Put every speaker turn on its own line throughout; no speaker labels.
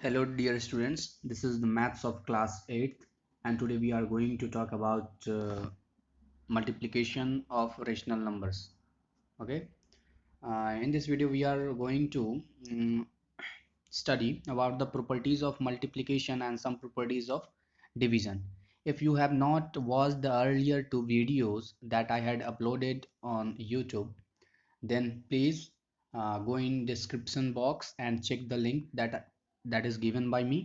Hello dear students, this is the maths of class 8th and today we are going to talk about multiplication of rational numbers. Okay, in this video we are going to study about the properties of multiplication and some properties of division. If you have not watched the earlier two videos that I had uploaded on YouTube, then please go in description box and check the link that is given by me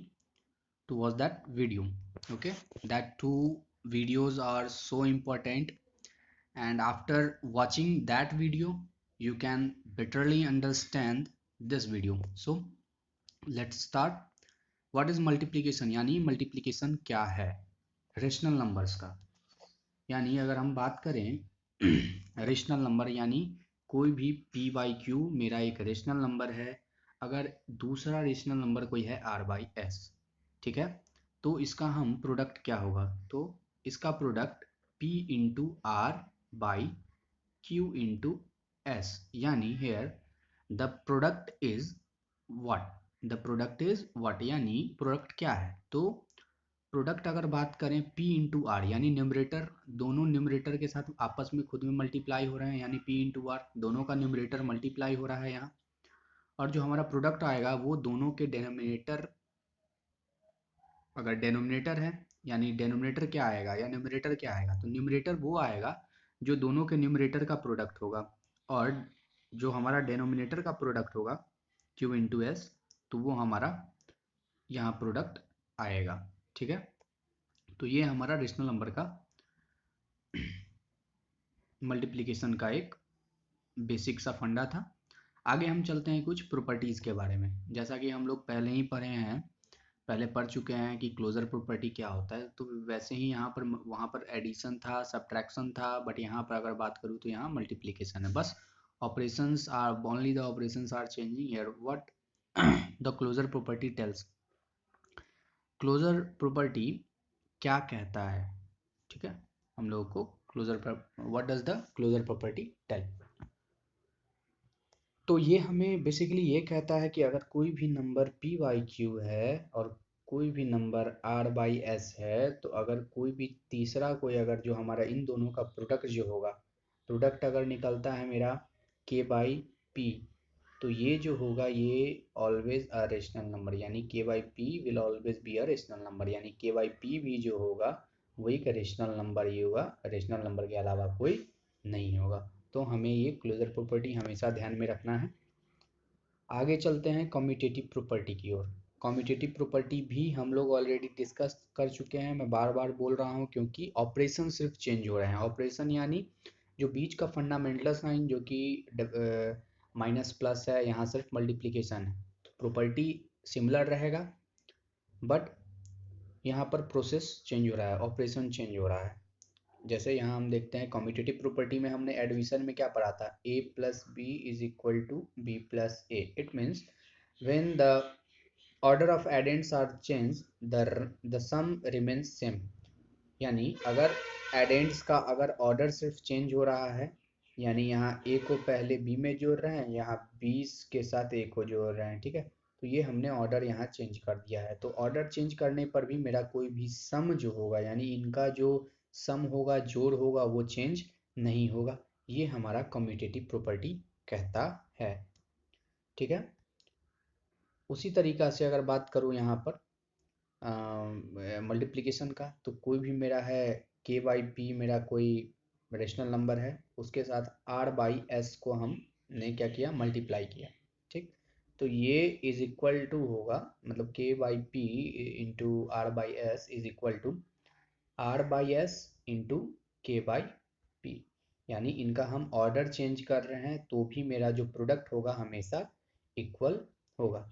to watch that video. Okay, that two videos are so important, and after watching that video you can betterly understand this video. So let's start. What is multiplication? यानी multiplication क्या है rational numbers का? यानी अगर हम बात करें rational number यानी कोई भी p बाई क्यू मेरा एक रेशनल नंबर है, अगर दूसरा रेशनल नंबर कोई है r बाई s, ठीक है, तो इसका हम प्रोडक्ट क्या होगा? तो इसका product p into r by q into s, यानी here the product is what? The product is what, यानी प्रोडक्ट क्या है? तो प्रोडक्ट अगर बात करें p इंटू आर, यानी न्यूमरेटर, दोनों न्यूमरेटर के साथ आपस में खुद में मल्टीप्लाई हो रहे हैं, यानी p इंटू आर, दोनों का न्यूमरेटर मल्टीप्लाई हो रहा है यहाँ, और जो हमारा प्रोडक्ट आएगा वो दोनों के डेनोमिनेटर, अगर डेनोमिनेटर है यानी डेनोमिनेटर क्या आएगा या न्यूमरेटर क्या आएगा? तो न्यूमरेटर वो आएगा जो दोनों के न्यूमरेटर का प्रोडक्ट होगा, और जो हमारा डेनोमिनेटर का प्रोडक्ट होगा q इंटू एस, तो वो हमारा यहाँ प्रोडक्ट आएगा। ठीक है, तो ये हमारा रेशनल नंबर का मल्टीप्लिकेशन का एक बेसिक सा फंडा था। आगे हम चलते हैं कुछ प्रॉपर्टीज़ के बारे में। जैसा कि हम लोग पहले ही पढ़े हैं, पहले पढ़ चुके हैं कि क्लोजर प्रॉपर्टी क्या होता है, तो वैसे ही यहाँ पर वहाँ पर एडिशन था, सब्ट्रैक्शन था, बट यहाँ पर अगर बात करूँ तो यहाँ मल्टीप्लिकेशन है। बस operations are only the operations are changing here. What the closure property tells? Closure property क्या कहता है? ठीक है, हम लोगों को closure, what does the closure property tell? तो ये हमें बेसिकली ये कहता है कि अगर कोई भी नंबर p बाई क्यू है और कोई भी नंबर r बाई एस है, तो अगर कोई भी तीसरा कोई, अगर जो हमारा इन दोनों का प्रोडक्ट जो होगा, प्रोडक्ट अगर निकलता है मेरा k बाई पी, तो ये जो होगा ये ऑलवेज अ रेशनल नंबर, यानी k by P will always be a rational number, यानी k बाई पी भी जो होगा वही का रेशनल नंबर ही होगा, रेशनल नंबर के अलावा कोई नहीं होगा। तो हमें ये क्लोजर प्रॉपर्टी हमेशा ध्यान में रखना है। आगे चलते हैं कम्यूटेटिव प्रॉपर्टी की ओर। कम्यूटेटिव प्रॉपर्टी भी हम लोग ऑलरेडी डिस्कस कर चुके हैं, मैं बार बार बोल रहा हूँ क्योंकि ऑपरेशन सिर्फ चेंज हो रहे हैं। ऑपरेशन यानी जो बीच का फंडामेंटल साइन जो कि माइनस प्लस है, यहाँ सिर्फ मल्टीप्लिकेशन है, तो प्रॉपर्टी सिमिलर रहेगा, बट यहाँ पर प्रोसेस चेंज हो रहा है, ऑपरेशन चेंज हो रहा है। जैसे यहाँ हम देखते हैं कम्यूटेटिव प्रॉपर्टी में हमने एडिशन में क्या पढ़ा था? a plus b is equal to b plus a. It means when the order of addends are change the sum remains same, यानी अगर एडेंट्स का अगर ऑर्डर सिर्फ चेंज हो रहा है, यानी यहाँ a को पहले b में जोड़ रहे हैं, यहाँ b के साथ a को जोड़ रहे हैं, ठीक है, तो ये हमने ऑर्डर यहाँ चेंज कर दिया है। तो ऑर्डर चेंज करने पर भी मेरा कोई भी सम जो होगा, यानी इनका जो सम होगा, जोड़ होगा, वो चेंज नहीं होगा। ये हमारा कम्यूटेटिव प्रॉपर्टी कहता है। ठीक है, उसी तरीका से अगर बात करूँ यहाँ पर मल्टीप्लिकेशन का, तो कोई भी मेरा है k बाई पी, मेरा कोई रेशनल नंबर है, उसके साथ r बाई एस को हमने क्या किया? मल्टीप्लाई किया। ठीक, तो ये इज इक्वल टू होगा, मतलब k by p into r by s is equal to r by s into k by p, यानी इनका हम ऑर्डर चेंज कर रहे हैं तो भी मेरा जो प्रोडक्ट होगा हमेशा इक्वल होगा।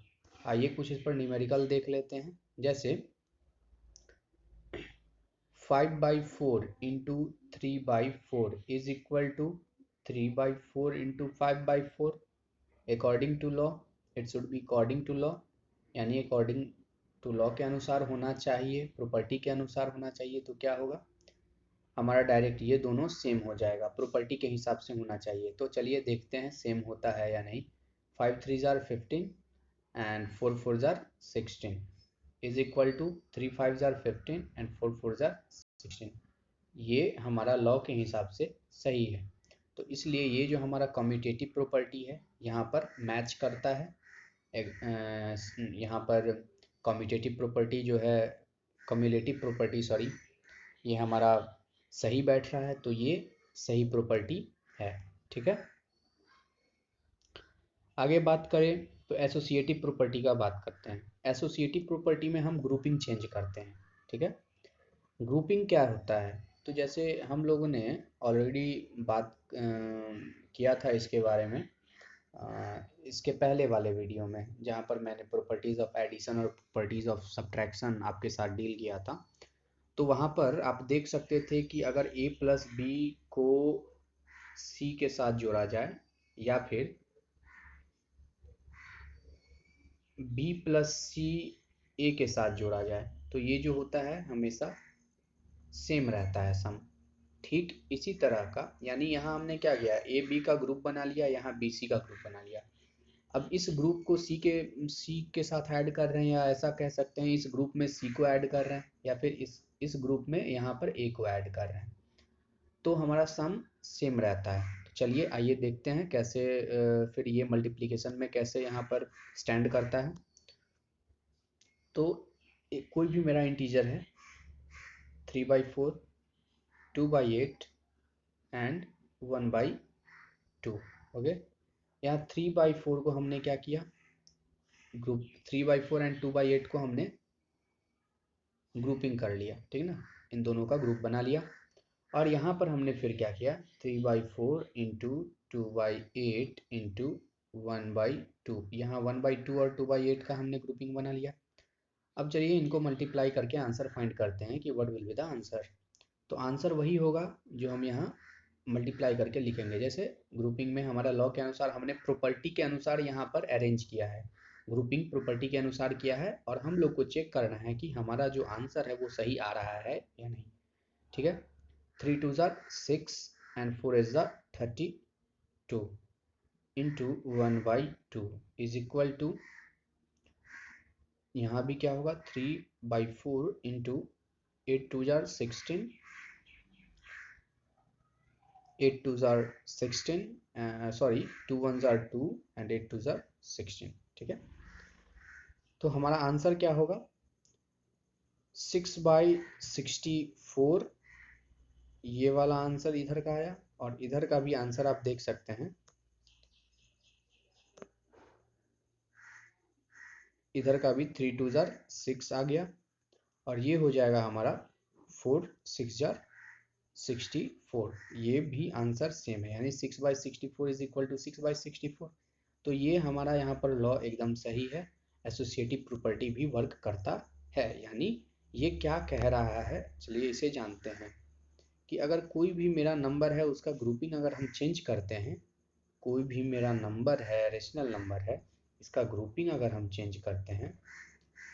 आइए कुछ इस पर न्यूमेरिकल देख लेते हैं। जैसे 5 by 4 into 3 by 4 is equal to 3 by 4 into 5 by 4। According to law it should be according to law, यानी अकॉर्डिंग टू लॉ के अनुसार होना चाहिए, प्रॉपर्टी के अनुसार होना चाहिए। तो क्या होगा हमारा? डायरेक्ट ये दोनों सेम हो जाएगा, प्रॉपर्टी के हिसाब से होना चाहिए। तो चलिए देखते हैं सेम होता है या नहीं। 5 3 जार 15, एंड 4 4 जार 16 इज इक्वल टू 3 5 जार 15 एंड 4 4 जार 16। ये हमारा लॉ के हिसाब से सही है। तो इसलिए ये जो हमारा कम्यूटेटिव प्रॉपर्टी है यहाँ पर मैच करता है। यहाँ पर कम्यूटेटिव प्रॉपर्टी जो है, कम्युलेटिव प्रॉपर्टी सॉरी, ये हमारा सही बैठ रहा है, तो ये सही प्रॉपर्टी है। ठीक है, आगे बात करें तो एसोसिएटिव प्रॉपर्टी का बात करते हैं। एसोसिएटिव प्रॉपर्टी में हम ग्रुपिंग चेंज करते हैं। ठीक है, ग्रुपिंग क्या होता है, तो जैसे हम लोगों ने ऑलरेडी बात किया था इसके बारे में इसके पहले वाले वीडियो में, जहाँ पर मैंने प्रॉपर्टीज़ ऑफ एडिशन और प्रॉपर्टीज़ ऑफ सब्ट्रैक्शन आपके साथ डील किया था। तो वहाँ पर आप देख सकते थे कि अगर a प्लस बी को c के साथ जोड़ा जाए या फिर b प्लस सी a के साथ जोड़ा जाए, तो ये जो होता है हमेशा सेम रहता है सम। ठीक इसी तरह का, यानी यहाँ हमने क्या किया, ए बी का ग्रुप बना लिया, यहाँ बी सी का ग्रुप बना लिया। अब इस ग्रुप को सी के साथ ऐड कर रहे हैं, या ऐसा कह सकते हैं इस ग्रुप में सी को ऐड कर रहे हैं, या फिर इस ग्रुप में यहाँ पर ए को ऐड कर रहे हैं, तो हमारा सम सेम रहता है। तो चलिए आइए देखते हैं कैसे फिर ये मल्टीप्लिकेशन में कैसे यहाँ पर स्टैंड करता है। तो कोई भी मेरा इंटीजर है 3/4, 2/8 एंड 1/2। ओके, यहाँ 3/4 को हमने क्या किया, ग्रुप 3/4 एंड 2/8 को हमने ग्रुपिंग कर लिया। ठीक ना, इन दोनों का ग्रुप बना लिया। और यहाँ पर हमने फिर क्या किया, 3/4 इंटू 2/8 इंटू 1/2, यहाँ 1/2 और 2/8 का हमने ग्रुपिंग बना लिया। अब चलिए इनको मल्टीप्लाई करके आंसर फाइंड करते हैं कि what will be the answer. तो आंसर वही होगा जो हम यहाँ मल्टीप्लाई करके लिखेंगे। जैसे ग्रुपिंग में हमारा लॉ के अनुसार हमने प्रॉपर्टी के अनुसार यहाँ पर अरेंज किया है, ग्रुपिंग प्रॉपर्टी के अनुसार किया है, और हम लोग को चेक करना है कि हमारा जो आंसर है वो सही आ रहा है या नहीं। ठीक है, 3 2 जार 6 and 4 is the 32 into 1/2 is equal to, यहाँ भी क्या होगा, 3/4 इंटू 8 2 जार 16, 8 2 जार 16 सॉरी 2 1 जार 2 एंड 8 2 जार 16। ठीक है, तो हमारा आंसर क्या होगा, 6/64। ये वाला आंसर इधर का आया, और इधर का भी आंसर आप देख सकते हैं, इधर का भी 3 2 जार 6 आ गया, और ये हो जाएगा हमारा 4 6 जार 64। ये भी आंसर सेम है, यानी 6/64 इज इक्वल टू 6/64। तो ये हमारा यहाँ पर लॉ एकदम सही है, एसोसिएटिव प्रॉपर्टी भी वर्क करता है। यानी ये क्या कह रहा है, चलिए इसे जानते हैं कि अगर कोई भी मेरा नंबर है उसका ग्रुपिंग अगर हम चेंज करते हैं, कोई भी मेरा नंबर है, रेशनल नंबर है, इसका ग्रुपिंग अगर हम चेंज करते हैं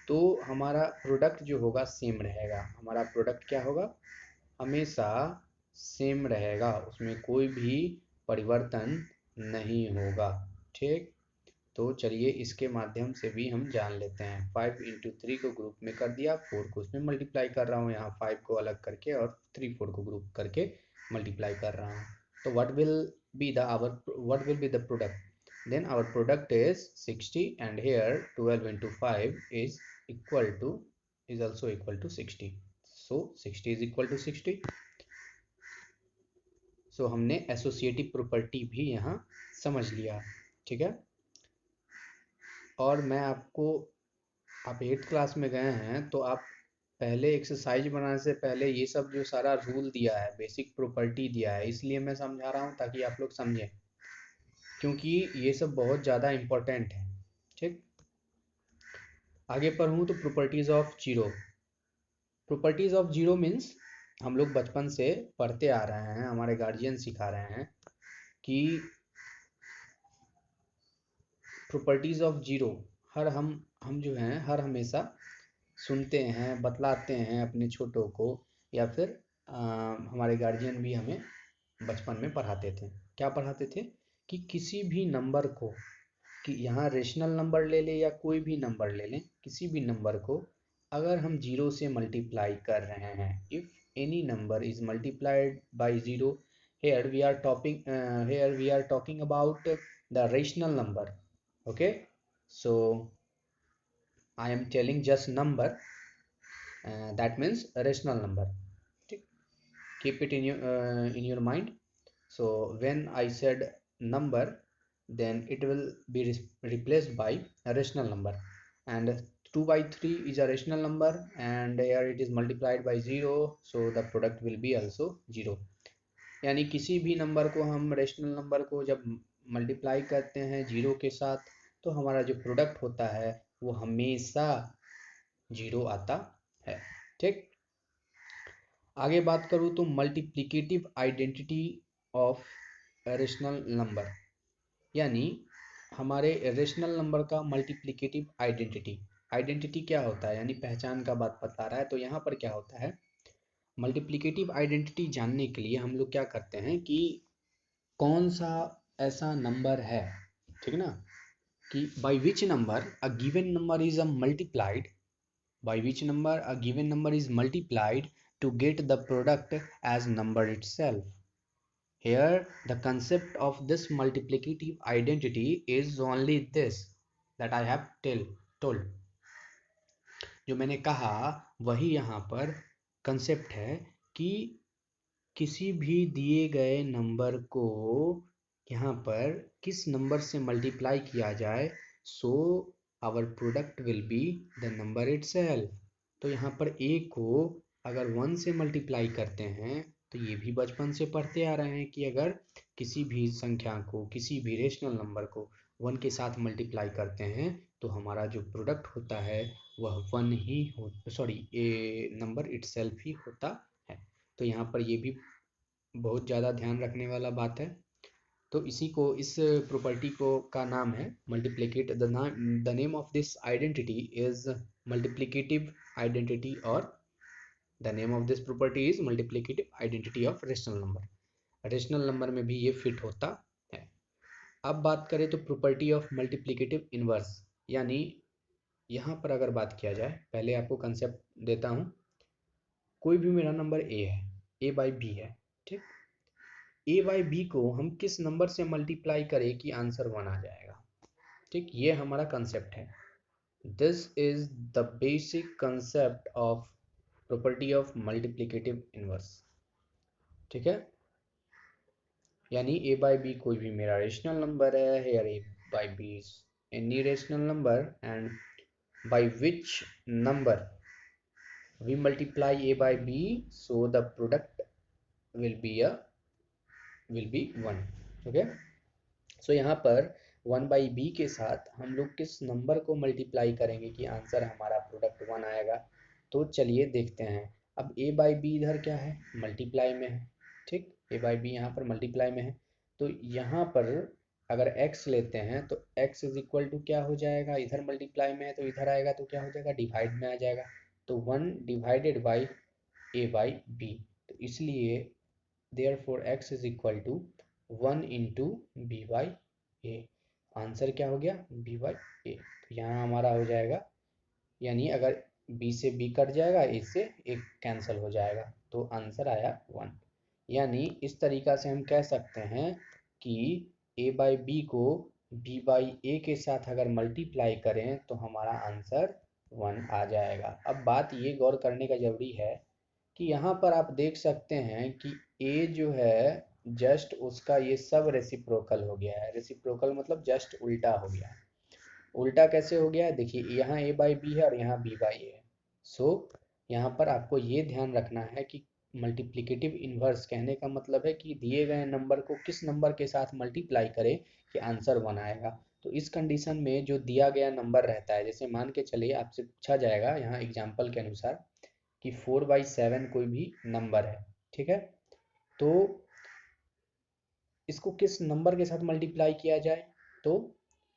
तो हमारा प्रोडक्ट जो होगा सेम रहेगा। हमारा प्रोडक्ट क्या होगा, हमेशा सेम रहेगा, उसमें कोई भी परिवर्तन नहीं होगा। ठीक, तो चलिए इसके माध्यम से भी हम जान लेते हैं। 5 इंटू 3 को ग्रुप में कर दिया, 4 को उसमें मल्टीप्लाई कर रहा हूँ, यहाँ 5 को अलग करके और 3 4 को ग्रुप करके मल्टीप्लाई कर रहा हूँ। तो what will be the product, then our product is 60 and here 12 into 5 is also equal to 60। so 60 is equal to 60। so हमने एसोसिएटिव प्रॉपर्टी भी यहाँ समझ लिया। ठीक है, और मैं आपको, आप 8th क्लास में गए हैं तो आप पहले एक्सरसाइज बनाने से पहले ये सब जो सारा रूल दिया है, बेसिक प्रॉपर्टी दिया है, इसलिए मैं समझा रहा हूँ ताकि आप लोग समझें, क्योंकि ये सब बहुत ज़्यादा इम्पोर्टेंट है। ठीक, आगे पढ़ूँ तो properties of zero. Properties of zero means हम लोग बचपन से पढ़ते आ रहे हैं, हमारे गार्जियन सिखा रहे हैं कि प्रॉपर्टीज़ ऑफ जीरो हम जो हैं हर हमेशा सुनते हैं, बतलाते हैं अपने छोटों को, या फिर हमारे गार्जियन भी हमें बचपन में पढ़ाते थे। क्या पढ़ाते थे कि कि यहाँ रेशनल नंबर ले लें या कोई भी नंबर ले लें, किसी भी नंबर को अगर हम जीरो से मल्टीप्लाई कर रहे हैं, if any number is multiplied by zero, here we are talking about the rational number. Okay, so I am telling just number, that means a rational number. Keep it in your mind. So when I said number, then it will be replaced by a rational number, and 2 by 3 is a rational number, and here it is multiplied by 0, so the product will be also 0. यानी किसी भी number को हम rational number को जब multiply करते हैं zero के साथ, तो हमारा जो प्रोडक्ट होता है वो हमेशा जीरो आता है। ठीक, आगे बात करूँ तो multiplicative identity of rational number, यानी हमारे रेशनल नंबर का मल्टीप्लिकेटिव आइडेंटिटी क्या होता है, यानी पहचान का बात बता रहा है। तो यहाँ पर क्या होता है, मल्टीप्लिकेटिव आइडेंटिटी जानने के लिए हम लोग क्या करते हैं कि कौन सा ऐसा नंबर है, ठीक ना, कि by which number a given number is multiplied, by which number a given number is multiplied to get the product as number itself. Here the concept of this multiplicative identity is only this that I have told. जो मैंने कहा वही यहाँ पर concept है कि किसी भी दिए गए नंबर को यहाँ पर किस नंबर से मल्टीप्लाई किया जाए, so our product will be the number itself. तो यहाँ पर a को अगर 1 से मल्टीप्लाई करते हैं, तो ये भी बचपन से पढ़ते आ रहे हैं कि अगर किसी भी संख्या को, किसी भी रेशनल नंबर को 1 के साथ मल्टीप्लाई करते हैं, तो हमारा जो प्रोडक्ट होता है वह 1 ही ए नंबर इटसेल्फ ही होता है। तो यहाँ पर ये भी बहुत ज़्यादा ध्यान रखने वाला बात है। तो इसी को, इस प्रॉपर्टी को का नाम है multiplicate, the name of this identity is multiplicative identity, और the name of this property is multiplicative identity of rational number. Rational number में भी ये फिट होता है। अब बात करें तो प्रॉपर्टी ऑफ मल्टीप्लिकेटिव इनवर्स, यानी यहाँ पर अगर बात किया जाए, पहले आपको कंसेप्ट देता हूँ। कोई भी मेरा नंबर ए है, ए बाई बी है, ठीक, ए बाई बी को हम किस नंबर से मल्टीप्लाई करें कि आंसर 1 आ जाएगा। ठीक, ये हमारा कंसेप्ट है। This is the basic concept of property of multiplicative inverse. ठीक है, यानी ए बाई बी कोई भी मेरा रेशनल नंबर है, here a by b is any rational number, and by which number we multiply a by b, so the product will be 1. Okay, सो यहाँ पर 1 by B के साथ हम लोग किस नंबर को मल्टीप्लाई करेंगे कि आंसर हमारा प्रोडक्ट 1 आएगा। तो चलिए देखते हैं। अब a बाई बी इधर क्या है, मल्टीप्लाई में है। ठीक, a बाई बी यहाँ पर मल्टीप्लाई में है, तो यहाँ पर अगर x लेते हैं तो x इज इक्वल टू क्या हो जाएगा, इधर मल्टीप्लाई में है तो इधर आएगा तो क्या हो जाएगा, डिवाइड में आ जाएगा। तो 1 divided by a by b, तो इसलिए therefore x is equal to 1 into b by a। Answer क्या हो गया, b by a। तो यहाँ हमारा हो जाएगा, यानी अगर b से b कट जाएगा, a से a कैंसिल हो जाएगा, तो आंसर आया 1। यानी इस तरीका से हम कह सकते हैं कि a by b को b by a के साथ अगर मल्टीप्लाई करें तो हमारा आंसर 1 आ जाएगा। अब बात ये गौर करने का जरूरी है कि यहाँ पर आप देख सकते हैं कि a जो है जस्ट उसका ये सब रेसिप्रोकल हो गया है। रेसिप्रोकल मतलब जस्ट उल्टा हो गया है। उल्टा कैसे हो गया है, देखिए यहाँ a बाई बी है और यहाँ b बाई ए है। सो यहाँ पर आपको ये ध्यान रखना है कि मल्टीप्लिकेटिव इन्वर्स कहने का मतलब है कि दिए गए नंबर को किस नंबर के साथ मल्टीप्लाई करें कि आंसर 1 आएगा। तो इस कंडीशन में जो दिया गया नंबर रहता है, जैसे मान के चलिए आपसे पूछा जाएगा यहाँ एग्जाम्पल के अनुसार कि 4/7 कोई भी नंबर है, ठीक है, तो इसको किस नंबर के साथ मल्टीप्लाई किया जाए तो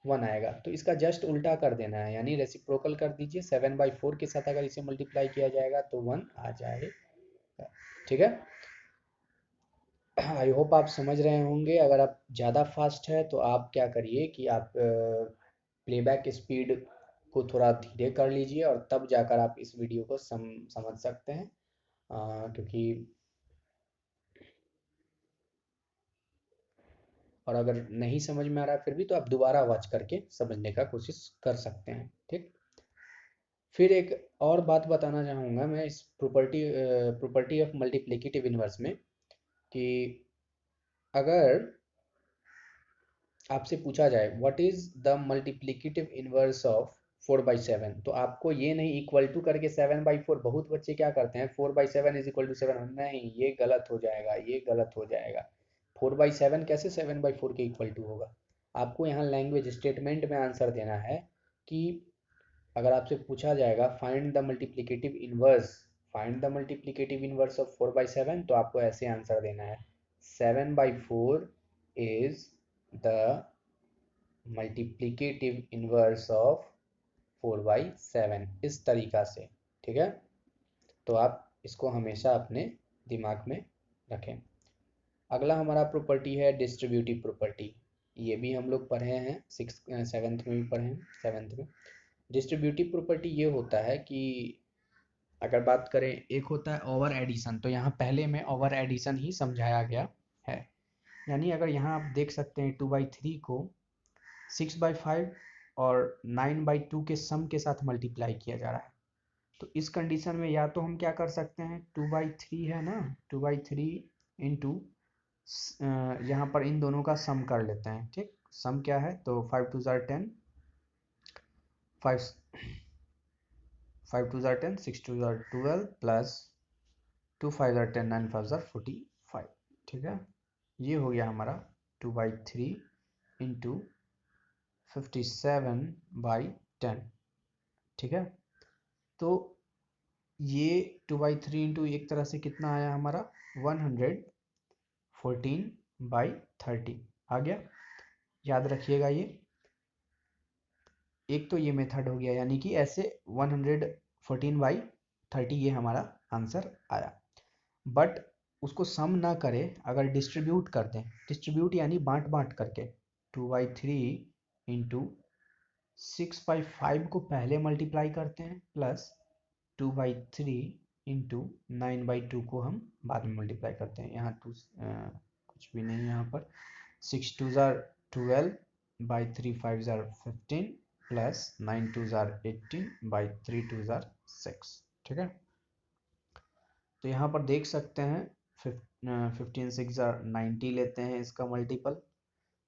1 आएगा। तो इसका जस्ट उल्टा कर देना है, यानी रेसिप्रोकल कर दीजिए। 7/4 के साथ अगर इसे मल्टीप्लाई किया जाएगा तो 1 आ जाएगा। ठीक है, आई होप आप समझ रहे होंगे। अगर आप ज़्यादा फास्ट है तो आप क्या करिए कि आप प्लेबैक स्पीड को थोड़ा धीरे कर लीजिए और तब जाकर आप इस वीडियो को समझ सकते हैं। क्योंकि और अगर नहीं समझ में आ रहा है फिर भी तो आप दोबारा वॉच करके समझने का कोशिश कर सकते हैं। ठीक। फिर एक और बात बताना चाहूँगा मैं इस प्रॉपर्टी ऑफ मल्टीप्लिकेटिव इन्वर्स में, कि अगर आपसे पूछा जाए what is the multiplicative inverse of 4/7, तो आपको ये नहीं इक्वल टू करके 7/4, बहुत बच्चे क्या करते हैं 4/7 इज इक्वल टू 7, नहीं ये गलत हो जाएगा, ये गलत हो जाएगा। 4/7 कैसे 7/4 के इक्वल टू होगा। आपको यहाँ लैंग्वेज स्टेटमेंट में आंसर देना है कि अगर आपसे पूछा जाएगा find the multiplicative inverse of 4/7, तो आपको ऐसे आंसर देना है 7/4 is the multiplicative inverse of 4/7, इस तरीका से। ठीक है। तो आप इसको हमेशा अपने दिमाग में रखें। अगला हमारा प्रॉपर्टी है डिस्ट्रीब्यूटिव प्रॉपर्टी। ये भी हम लोग पढ़े हैं सेवेंथ में भी पढ़े हैं, सेवेंथ में। डिस्ट्रीब्यूटिव प्रॉपर्टी ये होता है कि अगर बात करें, एक होता है ओवर एडिशन, तो यहाँ पहले में ओवर एडिशन ही समझाया गया है। यानी अगर यहाँ आप देख सकते हैं 2/3 को 6/5 और 9/2 के सम के साथ मल्टीप्लाई किया जा रहा है, तो इस कंडीशन में या तो हम क्या कर सकते हैं 2/3 है ना, 2/3 इंटू यहाँ पर इन दोनों का सम कर लेते हैं। ठीक। सम क्या है तो 5 2 10, 5 5 2 10, 6 2 12 प्लस 2 5 10, 9 5 45। ठीक है। ये हो गया हमारा 2/3 इंटू 57/10। ठीक है। तो ये 2/3 इंटू एक तरह से कितना आया हमारा 114/30 आ गया। याद रखिएगा ये एक तो ये मेथड हो गया, यानी कि ऐसे 114/30 ये हमारा आंसर आया। बट उसको सम ना करें, अगर डिस्ट्रीब्यूट कर दें, डिस्ट्रीब्यूट यानी बांट बांट करके 2/3 इंटू 6/5 को पहले मल्टीप्लाई करते हैं, प्लस 2/3 इंटू 9/2 को हम बाद में मल्टीप्लाई करते हैं। यहाँ कुछ भी नहीं यहाँ पर। 6 2 12/3 5 15 प्लस 9 2 18/3 2 6। ठीक है। तो यहाँ पर देख सकते हैं 15 6 90 लेते हैं इसका multiple.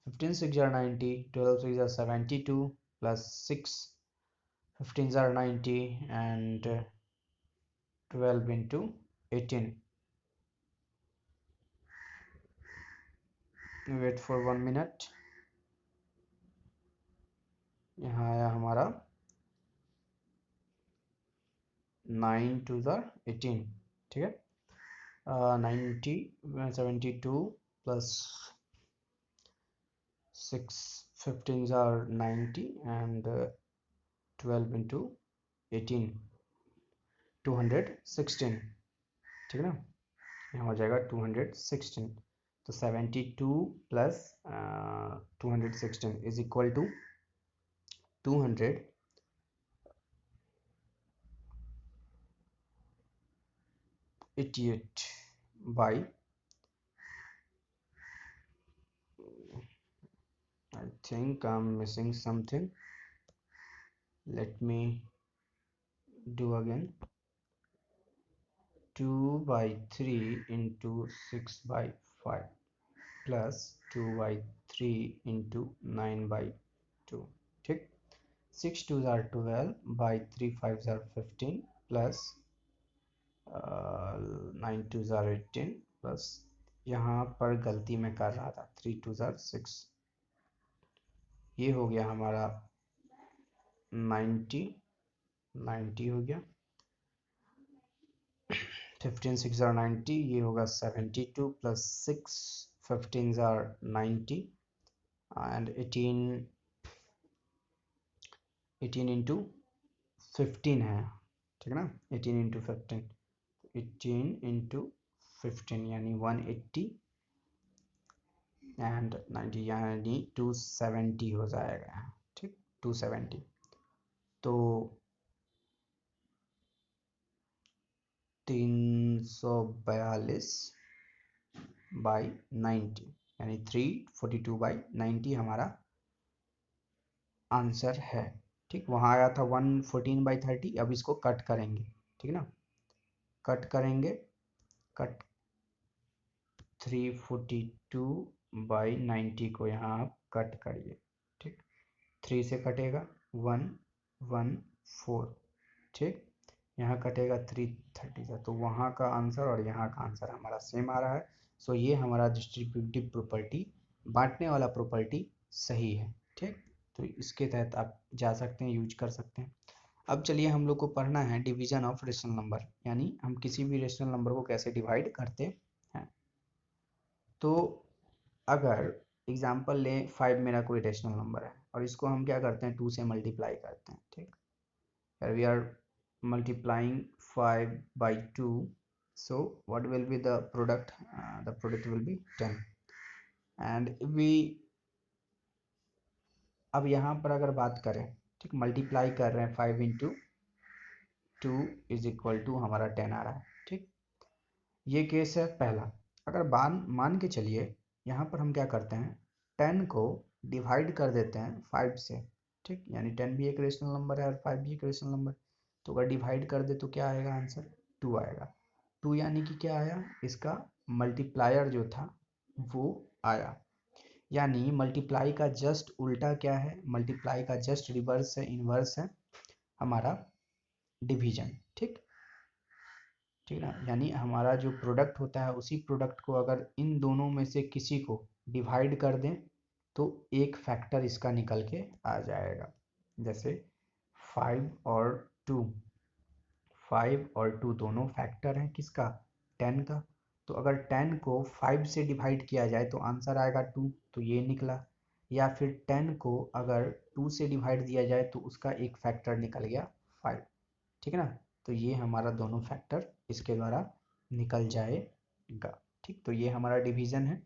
15 6 90, 12 6 72 plus 6 15 90 and 12 into 18। Wait for 1 minute. यहाँ आया हमारा 9 2 18। ठीक है। 72 प्लस 6 15 90 एंड 12 इंटू 18 216। ठीक है ना। यहाँ हो जाएगा 216। तो 72 plus 216 is equal to 288 by I think I'm missing something. Let me do again. 2/3 into 6/5 plus 2/3 into 9/2। ठीक। 6 2 are 12 by 3 5 are 15 plus 9 2 are 18 plus यहाँ पर गलती में कर रहा था 3 2 are 6। ये हो गया हमारा 90 हो गया। 15 6 are 90, ये होगा 72 प्लस 6 15 are 90 एंड 18 इंटू 15 है। ठीक है ना। 18 इंटू 15 यानी 180 एंड 90 यानी 270 हो जाएगा। ठीक, 270 तो 342 बाई 90 यानी 342/90 हमारा आंसर है। ठीक, वहाँ आया था 114/30, अब इसको कट करेंगे। ठीक ना, कट करेंगे, कट 342/90 को यहाँ आप कट करिए। ठीक, 3 से कटेगा 114। ठीक, यहाँ कटेगा 330 का, तो वहाँ का आंसर और यहाँ का आंसर हमारा सेम आ रहा है। सो ये हमारा डिस्ट्रीब्यूटिव प्रॉपर्टी, बांटने वाला प्रॉपर्टी सही है। ठीक, तो इसके तहत आप जा सकते हैं, यूज कर सकते हैं। अब चलिए हम लोग को पढ़ना है डिवीजन ऑफ रेशनल नंबर, यानी हम किसी भी रेशनल नंबर को कैसे डिवाइड करते हैं। तो अगर एग्जाम्पल लें 5 मेरा कोई रेशनल नंबर है और इसको हम क्या करते हैं 2 से मल्टीप्लाई करते हैं। ठीक, we are multiplying 5 by 2, so what will be the product? The product will be 10 and we, अब यहाँ पर अगर बात करें, ठीक, मल्टीप्लाई कर रहे हैं 5 इंटू 2 इज इक्वल टू हमारा 10 आ रहा है। ठीक, ये केस है पहला। अगर मान के चलिए यहाँ पर हम क्या करते हैं 10 को डिवाइड कर देते हैं 5 से। ठीक, यानी 10 भी एक रेशनल नंबर है और 5 भी एक रेशनल नंबर, तो अगर डिवाइड कर दे तो क्या आएगा आंसर 2 आएगा। 2 यानी कि क्या आया, इसका मल्टीप्लायर जो था वो आया। यानी मल्टीप्लाई का जस्ट उल्टा क्या है, मल्टीप्लाई का जस्ट रिवर्स है, इनवर्स है हमारा डिवीजन। ठीक, ठीक ना, यानी हमारा जो प्रोडक्ट होता है उसी प्रोडक्ट को अगर इन दोनों में से किसी को डिवाइड कर दें तो एक फैक्टर इसका निकल के आ जाएगा। जैसे 5 और 2, 5 और 2 दोनों फैक्टर हैं किसका, 10 का। तो अगर 10 को 5 से डिवाइड किया जाए तो आंसर आएगा 2, तो ये निकला। या फिर 10 को अगर 2 से डिवाइड दिया जाए तो उसका एक फैक्टर निकल गया 5। ठीक है ना, तो ये हमारा दोनों फैक्टर इसके द्वारा निकल जाएगा। ठीक, तो ये हमारा डिवीजन है।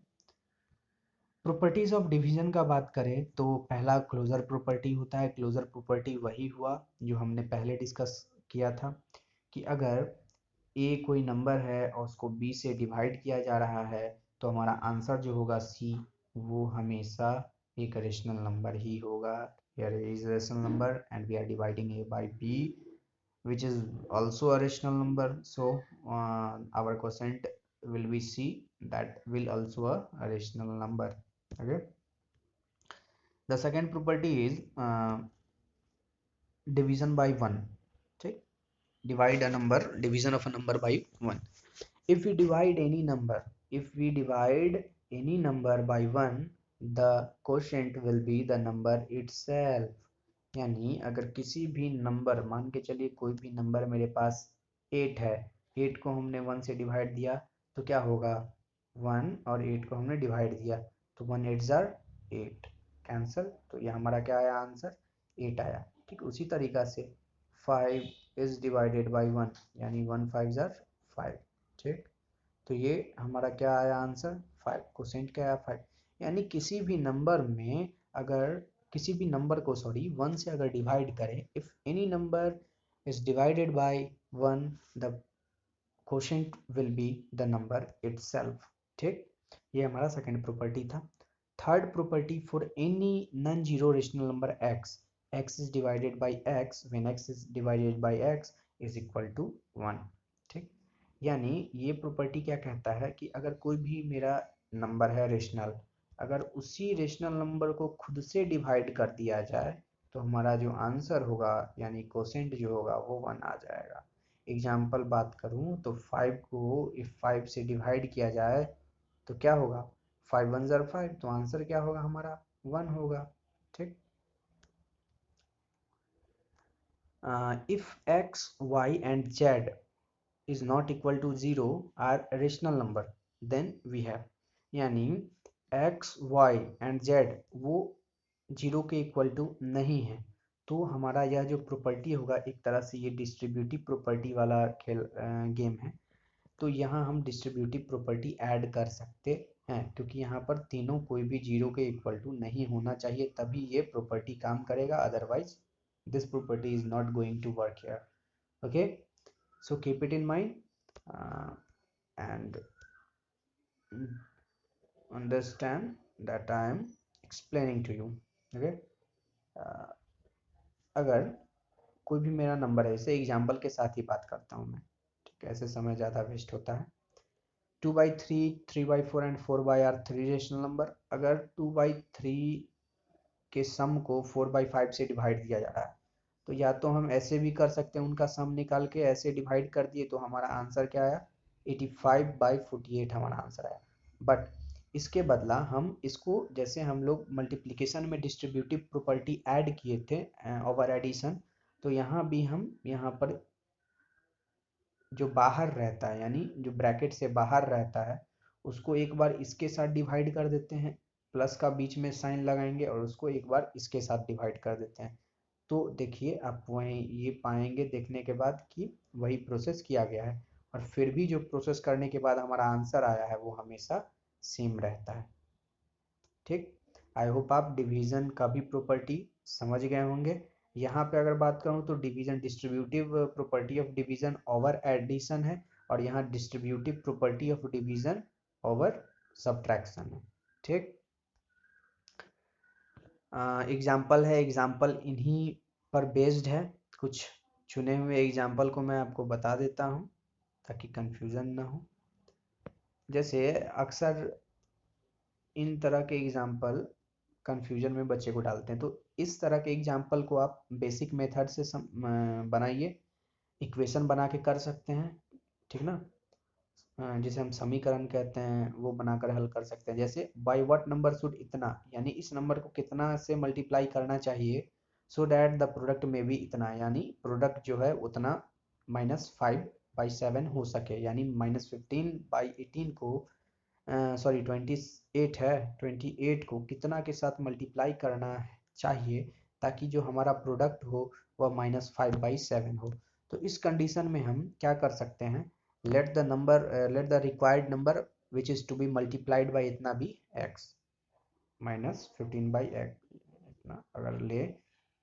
प्रॉपर्टीज ऑफ डिवीजन का बात करें तो पहला क्लोजर प्रॉपर्टी होता है। क्लोजर प्रॉपर्टी वही हुआ जो हमने पहले डिस्कस किया था कि अगर ए कोई नंबर है और उसको बी से डिवाइड किया जा रहा है तो हमारा आंसर जो होगा सी, वो हमेशा एक रेशनल नंबर ही होगा। here is rational number and we are dividing a by b which is also a rational number, so our quotient will be c, that will also a rational number. Okay, the second property is division by 1. ठीक, divide a number, division of a number by 1. If we divide any number, if we divide any number by 1, the quotient will be the number itself. यानी अगर किसी भी number, मान के चलिए कोई भी नंबर मेरे पास 8 है, 8 को हमने 1 से डिवाइड दिया तो क्या होगा, 1 और 8 को हमने डिवाइड दिया तो 1 8 जार 8 कैंसल, तो ये हमारा क्या आया आंसर 8 आया। ठीक, उसी तरीका से 5 इज डिवाइडेड बाई 1 यानी 1 5 जार 5। ठीक, तो ये हमारा क्या आया आंसर 5, क्वोशेंट क्या आया 5। यानी किसी भी नंबर में अगर किसी भी नंबर को 1 से अगर डिवाइड करें, if any number is divided by 1 the quotient will be the number itself. ठीक, ये हमारा सेकंड प्रॉपर्टी था। Third property, for any non zero rational number x is divided by x when x is divided by x is equal to 1। ठीक, यानी ये property क्या कहता है कि अगर कोई भी मेरा नंबर है रेशनल, अगर उसी रेशनल नंबर को खुद से डिवाइड कर दिया जाए तो हमारा जो आंसर होगा यानी क्वोशेंट जो होगा वो 1 आ जाएगा। एग्जाम्पल बात करूँ तो 5 को इफ 5 से डिवाइड किया जाए तो क्या होगा, 5 1 ज़र 5, तो आंसर क्या होगा हमारा 1 होगा। ठीक, if x y and z is not equal to 0 are rational number then we have, यानी x y and z वो 0 के इक्वल टू नहीं है तो हमारा यह जो प्रॉपर्टी होगा, एक तरह से ये डिस्ट्रीब्यूटिव प्रॉपर्टी वाला खेल गेम है, तो यहाँ हम डिस्ट्रीब्यूटिव प्रॉपर्टी ऐड कर सकते हैं, क्योंकि यहाँ पर तीनों कोई भी जीरो के इक्वल टू नहीं होना चाहिए, तभी ये प्रॉपर्टी काम करेगा, otherwise this property is not going to work here. Okay, so keep it in mind and understand that I am explaining to you. Okay, अगर कोई भी मेरा नंबर है, इसे एग्जाम्पल के साथ ही बात करता हूँ मैं, ठीक है, ऐसे समय ज़्यादा वेस्ट होता है. 2/3, 3/4 and 4/, are three rational number. अगर 2/3 के सम को 4/5 से डिवाइड दिया जा रहा है, तो या तो हम ऐसे भी कर सकते हैं, उनका सम निकाल के ऐसे डिवाइड कर दिए तो हमारा आंसर क्या आया, 85/48 हमारा आंसर आया. बट इसके बदला हम इसको, जैसे हम लोग मल्टीप्लिकेशन में डिस्ट्रीब्यूटिव प्रॉपर्टी ऐड किए थे ओवर एडिशन, तो यहाँ भी हम यहाँ पर जो बाहर रहता है, यानी जो ब्रैकेट से बाहर रहता है, उसको एक बार इसके साथ डिवाइड कर देते हैं, प्लस का बीच में साइन लगाएंगे और उसको एक बार इसके साथ डिवाइड कर देते हैं. तो देखिए आप वहीं ये पाएंगे देखने के बाद कि वही प्रोसेस किया गया है, और फिर भी जो प्रोसेस करने के बाद हमारा आंसर आया है वो हमेशा सेम रहता है. ठीक, आई होप आप डिवीजन का भी प्रॉपर्टी समझ गए होंगे. यहाँ पे अगर बात करूँ तो division distributive property of division over addition है, और यहाँ distributive property of division over subtraction है. ठीक, एग्जाम्पल है, एग्जाम्पल इन्हीं पर बेस्ड है. कुछ चुने हुए एग्जाम्पल को मैं आपको बता देता हूँ ताकि कंफ्यूजन ना हो. जैसे अक्सर इन तरह के एग्जाम्पल कंफ्यूजन में बच्चे को डालते हैं, तो इस तरह के एग्जाम्पल को आप बेसिक मेथड से बनाइए, इक्वेशन बना के कर सकते हैं. ठीक ना, जिसे हम समीकरण कहते हैं वो बनाकर हल कर सकते हैं. जैसे बाय व्हाट नंबर शुड इतना, यानी इस नंबर को कितना से मल्टीप्लाई करना चाहिए, सो डैट द प्रोडक्ट में भी इतना, यानी प्रोडक्ट जो है उतना -5/7 हो सके, यानी -15/18 को सॉरी 28 है, 28 को कितना के साथ मल्टीप्लाई करना चाहिए ताकि जो हमारा प्रोडक्ट हो वह -5/7 हो. तो इस कंडीशन में हम क्या कर सकते हैं, let the required number which is to be multiplied by इतना भी x, -15/x इतना अगर ले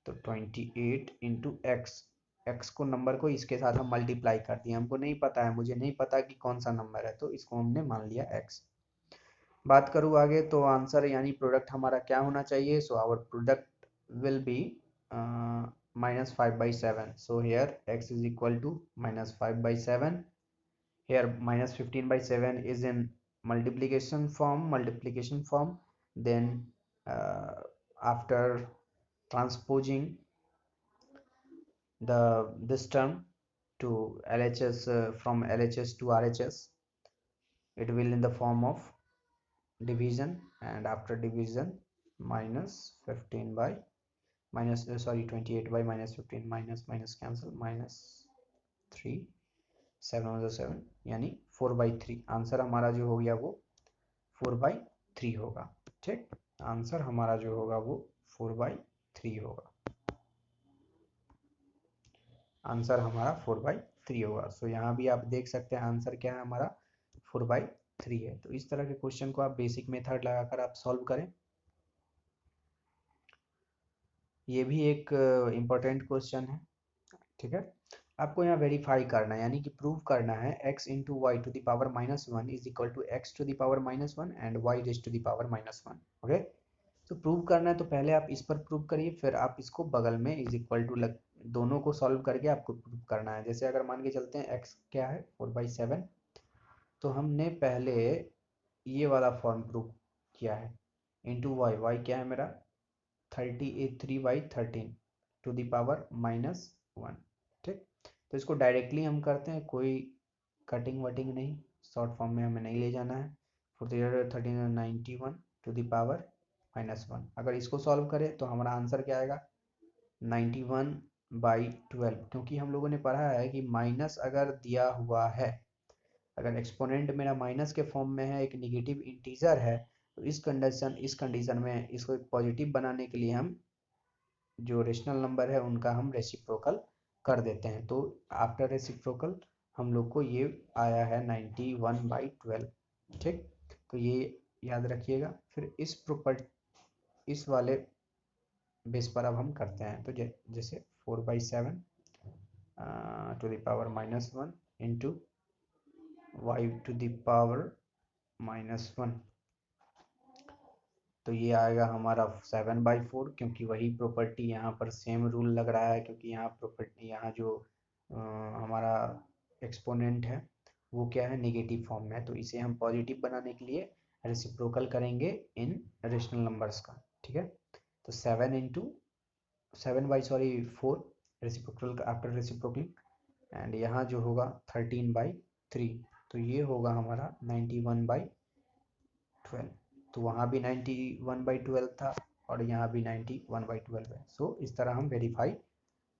तो 28 इंटू एक्स को, नंबर को इसके साथ हम मल्टीप्लाई कर दिए. हमको नहीं पता है, मुझे नहीं पता कि कौन सा नंबर है, तो इसको हमने मान लिया x. बात करूँ आगे तो आंसर यानी प्रोडक्ट हमारा क्या होना चाहिए, so our product will be -5/7. So here x is equal to -5/7. Here -15/7 is in multiplication form. Then after transposing this term to LHS, from LHS to RHS, it will in the form of division, and after division -15 by minus sorry 28 by -15, minus cancel, -3, 7 यानी 4/3. Answer हमारा जो हो गया वो 4/3 होगा. ठीक, answer हमारा जो होगा वो 4/3 होगा. आंसर हमारा 4/3 होगा. सो यहाँ भी आप देख सकते हैं आंसर क्या है हमारा, 4/3 है. तो इस तरह के क्वेश्चन को आप बेसिक मेथड लगाकर आप सॉल्व करें. ये भी एक इम्पोर्टेंट क्वेश्चन है. ठीक है, आपको यहाँ वेरीफाई करना है, यानी कि प्रूव करना है x into y to the power -1 is equal to x to the power -1 and y raise to the power -1. Okay, तो प्रूव करना है तो पहले आप इस पर प्रूव करिए, फिर आप इसको बगल में इज इक्वल टू दोनों को सॉल्व करके आपको प्रूव करना है. जैसे अगर मान के चलते हैं x क्या है 4/7, तो हमने पहले ये वाला फॉर्म प्रूव किया है, इंटू वाई क्या है मेरा 3/13 टू द पावर -1. ठीक, तो इसको डायरेक्टली हम करते हैं, कोई कटिंग वटिंग नहीं, शॉर्ट फॉर्म में हमें नहीं ले जाना है. 4/13 91 टू द पावर -1. अगर इसको सॉल्व करें तो हमारा आंसर क्या आएगा 91/12, क्योंकि हम लोगों ने पढ़ा है कि माइनस अगर दिया हुआ है, अगर एक्सपोनेंट मेरा माइनस के फॉर्म में है, एक निगेटिव इंटीजर है, तो इस कंडीशन में इसको एक पॉजिटिव बनाने के लिए हम जो रेशनल नंबर है उनका हम रेसिप्रोकल कर देते हैं. तो आफ्टर रेसिप्रोकल हम लोग को ये आया है 91/12. ठीक, तो ये याद रखिएगा। फिर इस वाले बेस पर अब हम करते हैं। तो जैसे 4/7 to the power -1 into y to the power -1, तो ये आएगा हमारा 7/4, क्योंकि वही प्रॉपर्टी यहाँ पर सेम रूल लग रहा है, क्योंकि यहाँ प्रॉपर्टी, यहाँ जो हमारा एक्सपोनेंट है वो क्या है, नेगेटिव फॉर्म में है, तो इसे हम पॉजिटिव बनाने के लिए रेसिप्रोकल करेंगे इन रेशनल नंबर्स का। ठीक है, तो 4 रेसिप्रोकल आफ्टर रेसिप्रोकलिंग, एंड यहाँ जो होगा 13/3, तो ये होगा हमारा 91/12। तो वहाँ भी 91/12 था और यहाँ भी 91/12 है। सो इस तरह हम वेरीफाई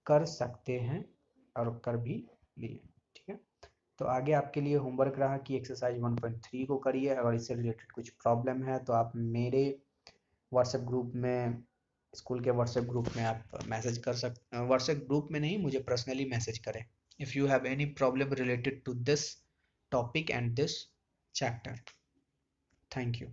कर सकते हैं और कर भी लिए। ठीक है, तो आगे आपके लिए होमवर्क रहा कि एक्सरसाइज 1.3 को करिए। अगर इससे रिलेटेड कुछ प्रॉब्लम है तो आप मेरे व्हाट्सएप ग्रुप में, स्कूल के व्हाट्सएप ग्रुप में आप मैसेज कर सकते, व्हाट्सएप ग्रुप में नहीं, मुझे पर्सनली मैसेज करें if you have any problem related to this topic and this chapter. Thank you.